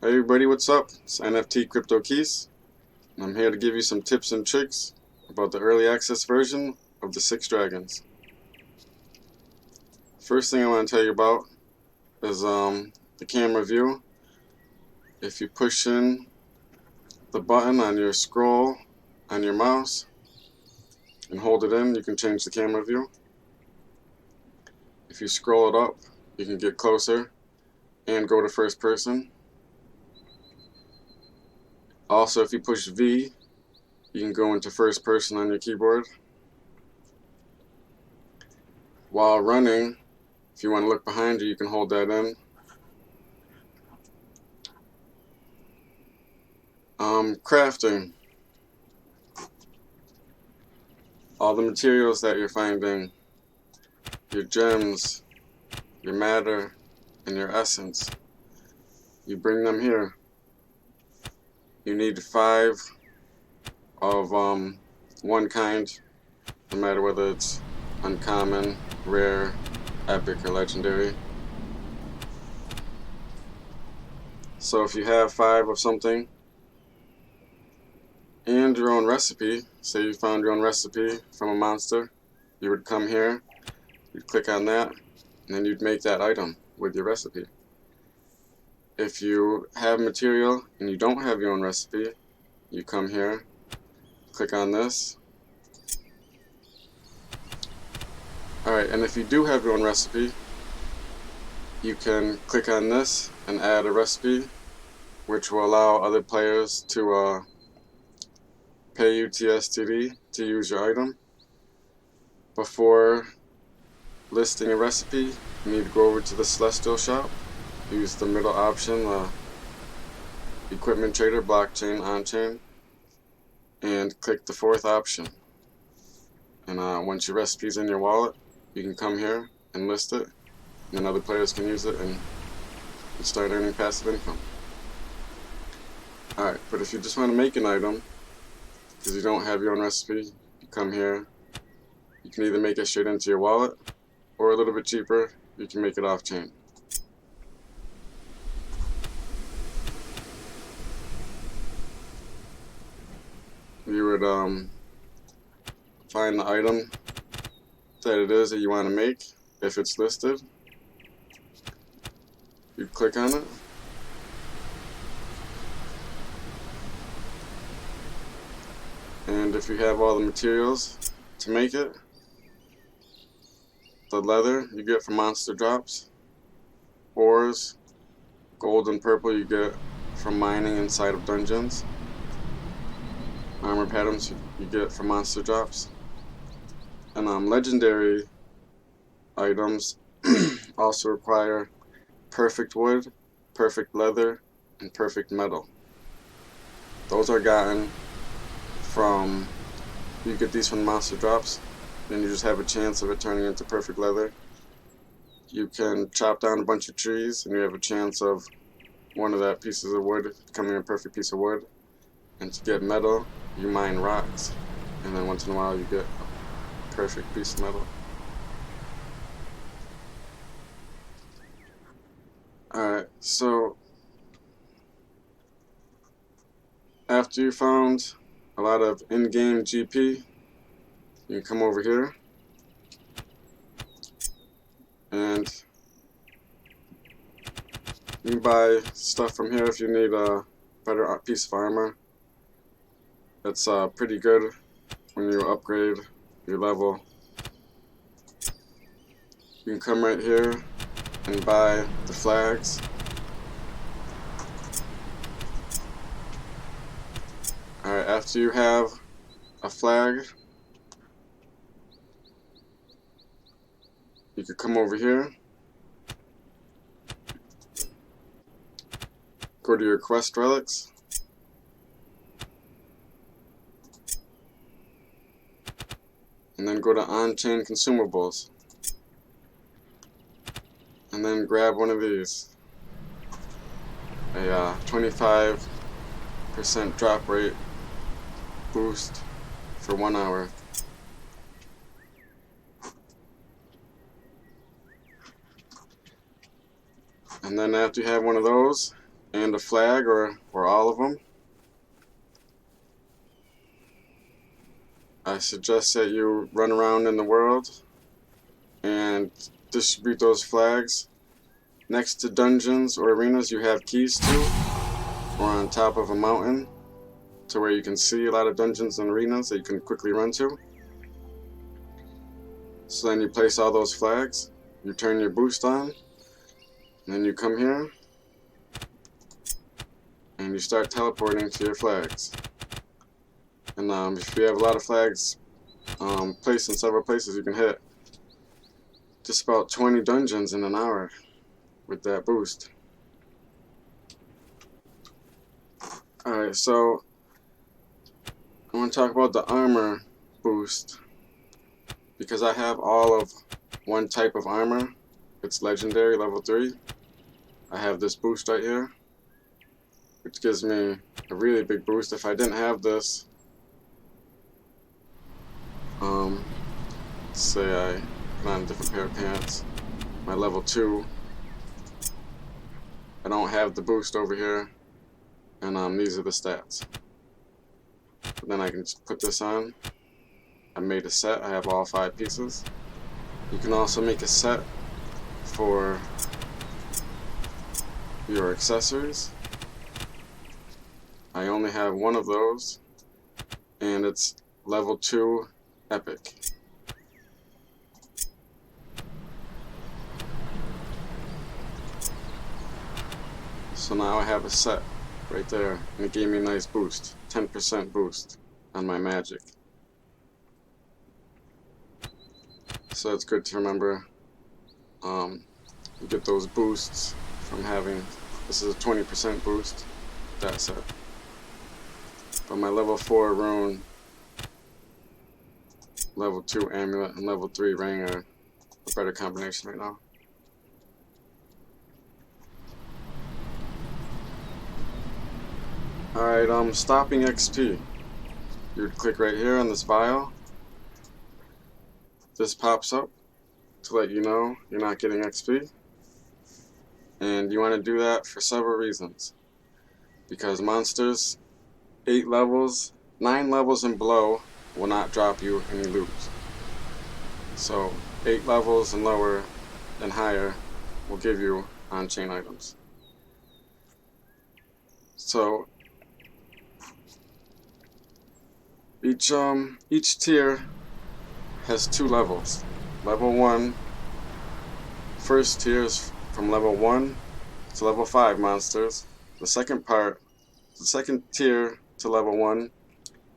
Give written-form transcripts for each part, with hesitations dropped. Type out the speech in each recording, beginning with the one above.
Hey everybody, what's up? It's NFT Crypto Keys, and I'm here to give you some tips and tricks about the early access version of the Six Dragons. First thing I want to tell you about is the camera view. If you push in the button on your scroll on your mouse and hold it in, you can change the camera view. If you scroll it up, you can get closer and go to first person. Also, if you push V, you can go into first person on your keyboard. While running, if you want to look behind you, you can hold that in. Crafting. All the materials that you're finding, your gems, your matter, and your essence, you bring them here. You need 5 of one kind, no matter whether it's uncommon, rare, epic, or legendary. So if you have 5 of something and your own recipe, say you found your own recipe from a monster, you would come here, you'd click on that, and then you'd make that item with your recipe. If you have material and you don't have your own recipe, you come here, click on this. Alright, and if you do have your own recipe, you can click on this and add a recipe, which will allow other players to pay you TSTD to use your item. Before listing a recipe, you need to go over to the Celestial shop, use the middle option, the Equipment Trader, Blockchain, On-Chain, and click the 4th option. And once your recipe's in your wallet, you can come here and list it, and then other players can use it and start earning passive income. Alright, but if you just want to make an item, because you don't have your own recipe, you come here. You can either make it straight into your wallet, or a little bit cheaper, you can make it off-chain. You would find the item that it is that you want to make. If it's listed, you click on it, and if you have all the materials to make it, the leather you get from monster drops, ores, gold and purple you get from mining inside of dungeons, armor patterns you get from monster drops, and legendary items also require perfect wood, perfect leather, and perfect metal. Those are gotten from, you get these from monster drops, and you just have a chance of it turning into perfect leather. You can chop down a bunch of trees and you have a chance of one of that pieces of wood becoming a perfect piece of wood. And to get metal, you mine rocks, and then once in a while you get a perfect piece of metal. Alright, so after you found a lot of in-game GP, you can come over here and you can buy stuff from here if you need a better piece of armor. That's pretty good when you upgrade your level. You can come right here and buy the flags. Alright, after you have a flag, you could come over here, go to your quest relics, and then go to on-chain consumables, and then grab one of these, a 25% drop rate boost for 1 hour. And then after you have one of those, and a flag, or all of them, I suggest that you run around in the world and distribute those flags. Next to dungeons or arenas you have keys to, or on top of a mountain to where you can see a lot of dungeons and arenas that you can quickly run to. So then you place all those flags, you turn your boost on, and then you come here and you start teleporting to your flags. And if you have a lot of flags placed in several places, you can hit just about 20 dungeons in an hour with that boost. Alright, so I want to talk about the armor boost, because I have all of one type of armor. It's legendary, level 3. I have this boost right here, which gives me a really big boost. If I didn't have this, say I put on a different pair of pants, my level 2, I don't have the boost over here, and these are the stats. But then I can just put this on. I made a set, I have all 5 pieces. You can also make a set for your accessories. I only have one of those, and it's level 2 epic. So now I have a set right there, and it gave me a nice boost, 10% boost on my magic. So it's good to remember, you get those boosts from having, this is a 20% boost, that set. But my level 4 rune, level 2 amulet, and level 3 ring are a better combination right now. Alright, stopping XP. You would click right here on this vial. This pops up to let you know you're not getting XP. And you want to do that for several reasons. Because monsters 9 levels and below will not drop you any loot. So 8 levels and lower and higher will give you on-chain items. So each tier has 2 levels. Level 1, first tier is from level 1 to level 5 monsters. The second tier to level 1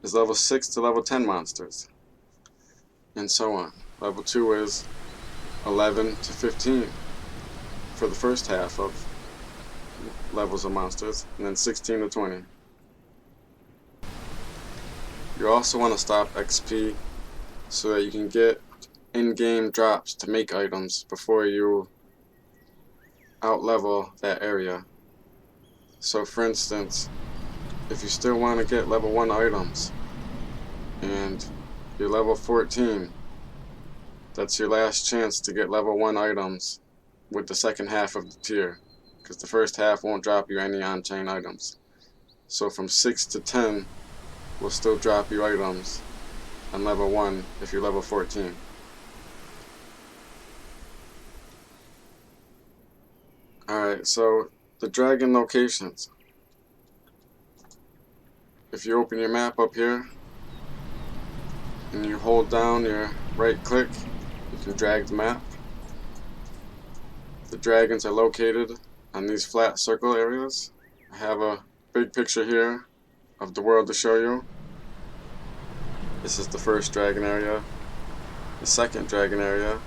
is level 6 to level 10 monsters, and so on. Level 2 is 11 to 15 for the first half of levels of monsters, and then 16 to 20. You also want to stop XP so that you can get in-game drops to make items before you out-level that area. So for instance, if you still want to get level 1 items and you're level 14, that's your last chance to get level 1 items with the second half of the tier, because the first half won't drop you any on-chain items. So from 6 to 10 will still drop you items on level 1 if you're level 14. Alright, so the dragon locations. If you open your map up here and you hold down your right click, you can drag the map. The dragons are located on these flat circle areas. I have a big picture here of the world to show you. This is the first dragon area, the second dragon area,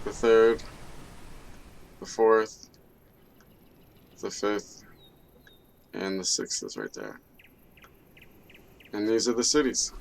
the third, the fourth, the fifth, and the sixth is right there. And these are the cities.